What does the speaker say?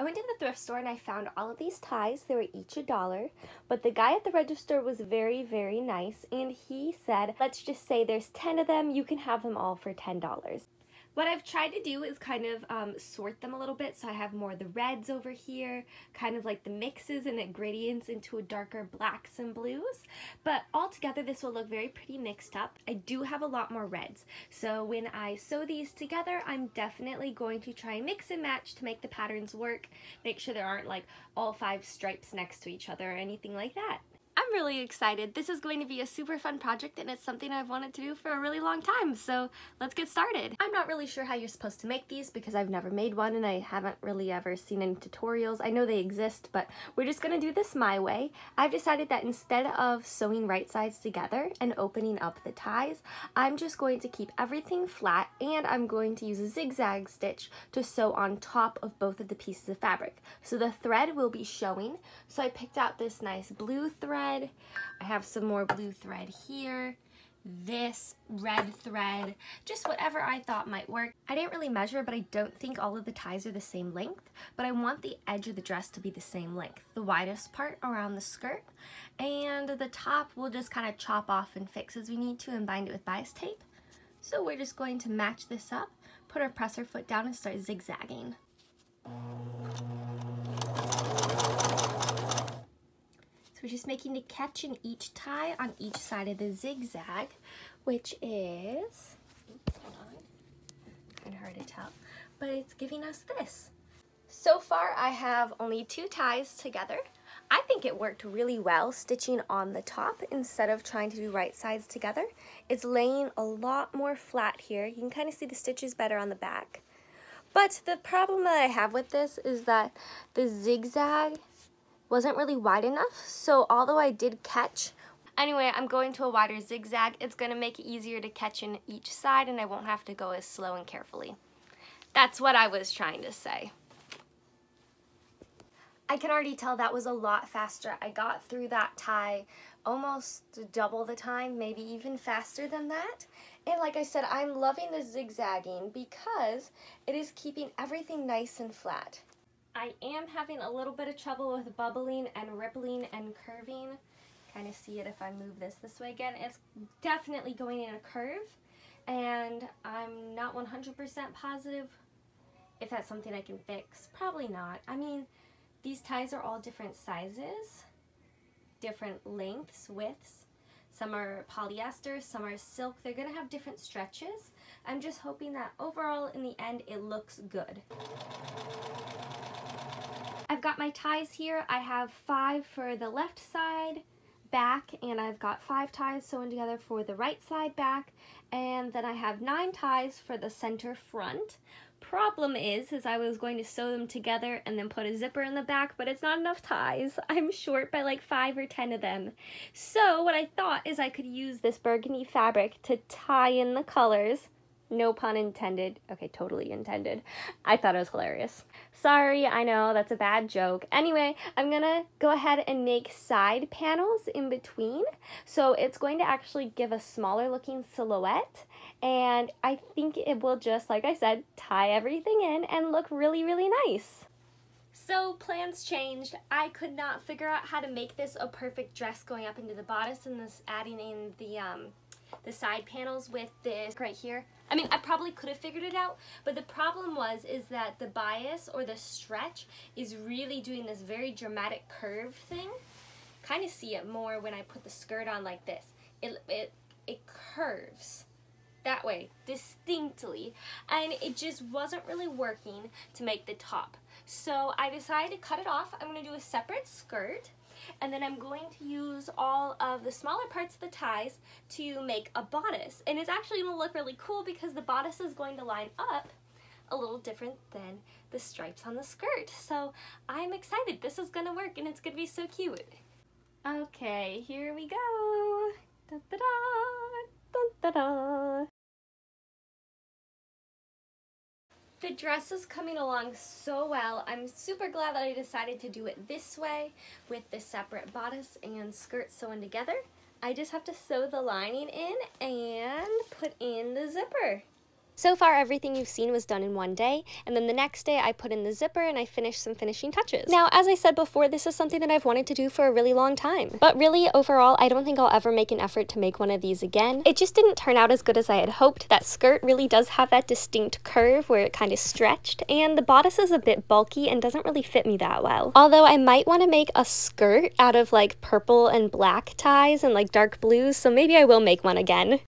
I went to the thrift store and I found all of these ties. They were each $1, but the guy at the register was very, very nice, and he said, let's just say there's 10 of them, you can have them all for $10. What I've tried to do is kind of sort them a little bit, so I have more of the reds over here, kind of like the mixes and the gradients into darker blacks and blues, but altogether this will look very pretty mixed up. I do have a lot more reds, so when I sew these together, I'm definitely going to try and mix and match to make the patterns work, make sure there aren't like all 5 stripes next to each other or anything like that. I'm really excited. This is going to be a super fun project, and it's something I've wanted to do for a really long time, so let's get started. I'm not really sure how you're supposed to make these because I've never made one and I haven't really ever seen any tutorials. I know they exist, but we're just going to do this my way. I've decided that instead of sewing right sides together and opening up the ties, I'm just going to keep everything flat, and I'm going to use a zigzag stitch to sew on top of both of the pieces of fabric. So the thread will be showing. So I picked out this nice blue thread. I have some more blue thread here, this red thread, just whatever I thought might work. I didn't really measure, but I don't think all of the ties are the same length, but I want the edge of the dress to be the same length, the widest part around the skirt, and the top we'll just kind of chop off and fix as we need to and bind it with bias tape. So we're just going to match this up, put our presser foot down and start zigzagging. We're just making a catch in each tie on each side of the zigzag, which is, hold on, kind of hard to tell, but it's giving us this. So far I have only 2 ties together. I think it worked really well stitching on the top instead of trying to do right sides together. It's laying a lot more flat here. You can kind of see the stitches better on the back. But the problem that I have with this is that the zigzag wasn't really wide enough, so although I did catch, anyway, I'm going to a wider zigzag. It's going to make it easier to catch in each side, and I won't have to go as slow and carefully. That's what I was trying to say. I can already tell that was a lot faster. I got through that tie almost double the time, maybe even faster than that. And like I said, I'm loving the zigzagging because it is keeping everything nice and flat. I am having a little bit of trouble with bubbling and rippling and curving. Kind of see it if I move this way again. It's definitely going in a curve, and I'm not 100% positive if that's something I can fix. Probably not. I mean, these ties are all different sizes, different lengths, widths. Some are polyester, some are silk. They're going to have different stretches. I'm just hoping that overall in the end it looks good. I've got my ties here. I have 5 for the left side back, and I've got 5 ties sewn together for the right side back, and then I have 9 ties for the center front. Problem is I was going to sew them together and then put a zipper in the back, but it's not enough ties. I'm short by like 5 or 10 of them. So what I thought is I could use this burgundy fabric to tie in the colors. No pun intended. Okay, totally intended. I thought it was hilarious. Sorry, I know, that's a bad joke. Anyway, I'm gonna go ahead and make side panels in between. So it's going to actually give a smaller looking silhouette. And I think it will just, like I said, tie everything in and look really, really nice. So plans changed. I could not figure out how to make this a perfect dress going up into the bodice, and this adding in the side panels with this right here. I mean, I probably could have figured it out, but the problem is that the bias or the stretch is really doing this very dramatic curve thing. Kind of see it more when I put the skirt on like this. It curves that way distinctly, and it just wasn't really working to make the top. So I decided to cut it off. I'm going to do a separate skirt, and then I'm going to use all of the smaller parts of the ties to make a bodice. And it's actually going to look really cool because the bodice is going to line up a little different than the stripes on the skirt. So I'm excited. This is going to work, and it's going to be so cute. Okay, here we go. Da da da, da da da. The dress is coming along so well. I'm super glad that I decided to do it this way with the separate bodice and skirt sewn together. I just have to sew the lining in and put in the zipper. So far, everything you've seen was done in one day, and then the next day I put in the zipper and I finished some finishing touches. Now, as I said before, this is something that I've wanted to do for a really long time. But really, overall, I don't think I'll ever make an effort to make one of these again. It just didn't turn out as good as I had hoped. That skirt really does have that distinct curve where it kind of stretched, and the bodice is a bit bulky and doesn't really fit me that well. Although I might want to make a skirt out of like purple and black ties and like dark blues, so maybe I will make one again.